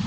C'est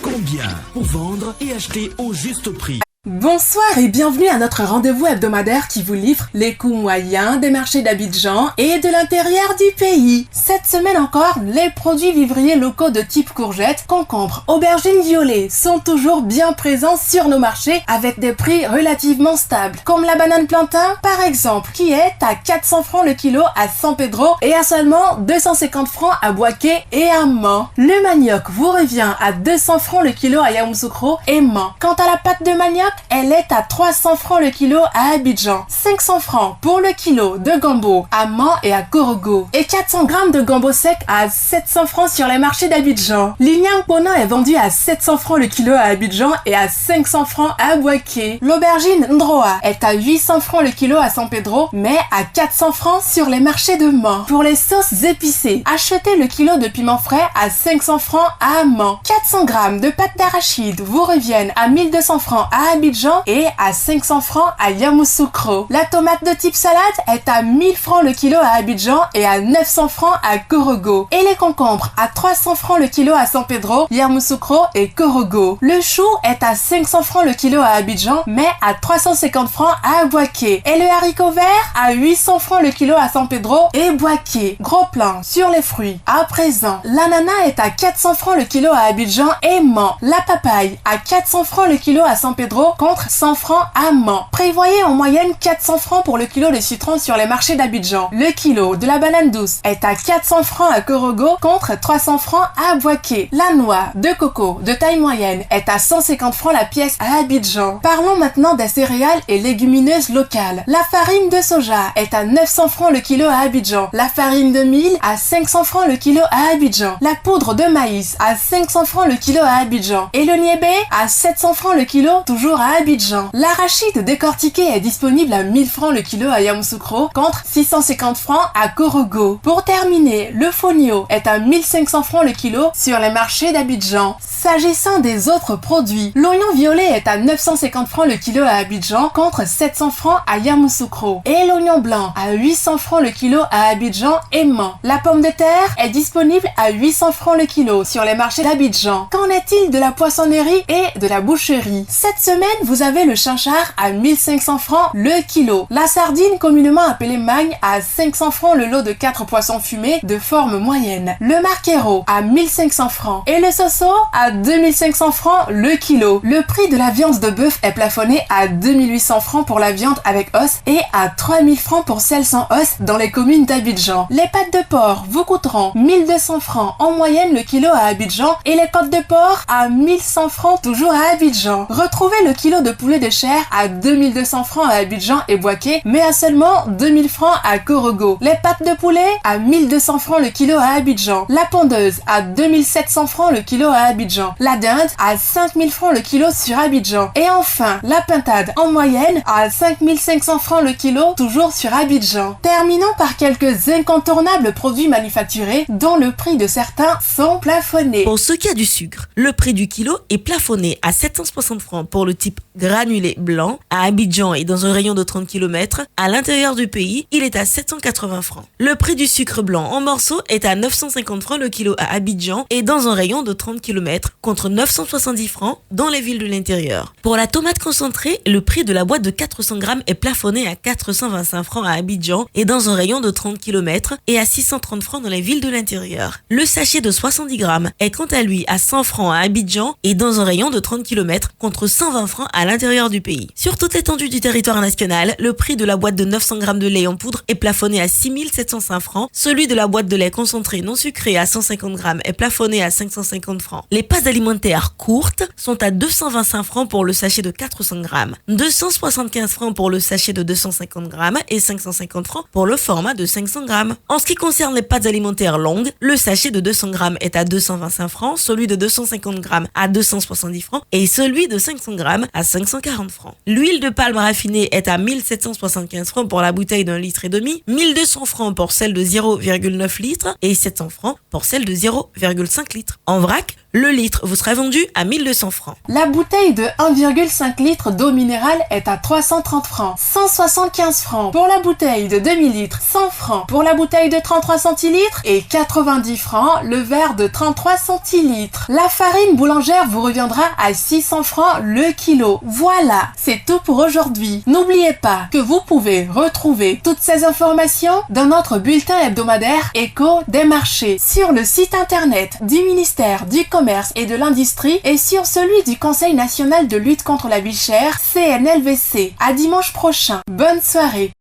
combien pour vendre et acheter au juste prix? Bonsoir et bienvenue à notre rendez-vous hebdomadaire qui vous livre les coûts moyens des marchés d'Abidjan et de l'intérieur du pays. Cette semaine encore, les produits vivriers locaux de type courgettes, concombres, aubergines violettes sont toujours bien présents sur nos marchés avec des prix relativement stables. Comme la banane plantain par exemple, qui est à 400 francs le kilo à San Pedro et à seulement 250 francs à Boaké et à Man. Le manioc vous revient à 200 francs le kilo à Yamoussoukro et Man. Quant à la pâte de manioc, elle est à 300 francs le kilo à Abidjan, 500 francs pour le kilo de gombo à Man et à Korogo, et 400 grammes de gombo sec à 700 francs sur les marchés d'Abidjan. L'ignang Pona est vendu à 700 francs le kilo à Abidjan et à 500 francs à Boaké. L'aubergine Ndroa est à 800 francs le kilo à San Pedro, mais à 400 francs sur les marchés de Man. Pour les sauces épicées, achetez le kilo de piment frais à 500 francs à Man. 400 grammes de pâte d'arachide vous reviennent à 1200 francs à Abidjan et à 500 francs à Yamoussoukro. La tomate de type salade est à 1000 francs le kilo à Abidjan et à 900 francs à Korogo. Et les concombres à 300 francs le kilo à San Pedro, Yamoussoukro et Korogo. Le chou est à 500 francs le kilo à Abidjan, mais à 350 francs à Boaké. Et le haricot vert à 800 francs le kilo à San Pedro et Boaké. Gros plan sur les fruits. À présent, l'ananas est à 400 francs le kilo à Abidjan et Man. La papaye à 400 francs le kilo à San Pedro contre 100 francs à Man. Prévoyez en moyenne 400 francs pour le kilo de citron sur les marchés d'Abidjan. Le kilo de la banane douce est à 400 francs à Korogo contre 300 francs à Boaké. La noix de coco de taille moyenne est à 150 francs la pièce à Abidjan. Parlons maintenant des céréales et légumineuses locales. La farine de soja est à 900 francs le kilo à Abidjan. La farine de mil à 500 francs le kilo à Abidjan. La poudre de maïs à 500 francs le kilo à Abidjan. Et le niébé à 700 francs le kilo toujours à Abidjan. L'arachide décortiqué est disponible à 1000 francs le kilo à Yamoussoukro contre 650 francs à Korogo. Pour terminer, le fonio est à 1500 francs le kilo sur les marchés d'Abidjan. S'agissant des autres produits, l'oignon violet est à 950 francs le kilo à Abidjan contre 700 francs à Yamoussoukro. Et l'oignon blanc à 800 francs le kilo à Abidjan et Man. La pomme de terre est disponible à 800 francs le kilo sur les marchés d'Abidjan. Qu'en est-il de la poissonnerie et de la boucherie? Cette semaine, vous avez le chinchard à 1500 francs le kilo. La sardine, communément appelée magne, à 500 francs le lot de 4 poissons fumés de forme moyenne. Le marquero à 1500 francs. Et le soso à 2500 francs le kilo. Le prix de la viande de bœuf est plafonné à 2800 francs pour la viande avec os et à 3000 francs pour celle sans os dans les communes d'Abidjan. Les pâtes de porc vous coûteront 1200 francs en moyenne le kilo à Abidjan et les côtes de porc à 1100 francs toujours à Abidjan. Retrouvez le kilo de poulet de chair à 2200 francs à Abidjan et Boaké, mais à seulement 2000 francs à Korogo. Les pâtes de poulet à 1200 francs le kilo à Abidjan. La pondeuse à 2700 francs le kilo à Abidjan. La dinde à 5000 francs le kilo sur Abidjan. Et enfin, la pintade en moyenne à 5500 francs le kilo toujours sur Abidjan. Terminons par quelques incontournables produits manufacturés dont le prix de certains sont plafonnés. Pour ce qui a du sucre, le prix du kilo est plafonné à 760 francs pour le type granulé blanc. À Abidjan et dans un rayon de 30 km, à l'intérieur du pays, il est à 780 francs. Le prix du sucre blanc en morceaux est à 950 francs le kilo à Abidjan et dans un rayon de 30 km contre 970 francs dans les villes de l'intérieur. Pour la tomate concentrée, le prix de la boîte de 400 grammes est plafonné à 425 francs à Abidjan et dans un rayon de 30 km et à 630 francs dans les villes de l'intérieur. Le sachet de 70 grammes est quant à lui à 100 francs à Abidjan et dans un rayon de 30 km contre 120 francs à l'intérieur du pays. Sur toute l'étendue du territoire national, le prix de la boîte de 900 grammes de lait en poudre est plafonné à 6705 francs. Celui de la boîte de lait concentré non sucré à 150 grammes est plafonné à 550 francs. Les pâtes alimentaires courtes sont à 225 francs pour le sachet de 400 grammes, 275 francs pour le sachet de 250 grammes et 550 francs pour le format de 500 grammes. En ce qui concerne les pâtes alimentaires longues, le sachet de 200 grammes est à 225 francs, celui de 250 grammes à 270 francs et celui de 500 grammes grammes à 540 francs. L'huile de palme raffinée est à 1775 francs pour la bouteille d'1,5 litre, 1200 francs pour celle de 0,9 litres et 700 francs pour celle de 0,5 litres. En vrac, le litre vous sera vendu à 1200 francs. La bouteille de 1,5 litre d'eau minérale est à 330 francs, 175 francs pour la bouteille de demi-litre, 100 francs pour la bouteille de 33 centilitres et 90 francs le verre de 33 centilitres. La farine boulangère vous reviendra à 600 francs le kilo. Voilà, c'est tout pour aujourd'hui. N'oubliez pas que vous pouvez retrouver toutes ces informations dans notre bulletin hebdomadaire Écho des marchés sur le site internet du ministère du Commerce et de l'Industrie et sur celui du Conseil national de lutte contre la vie chère, CNLVC. À dimanche prochain. Bonne soirée.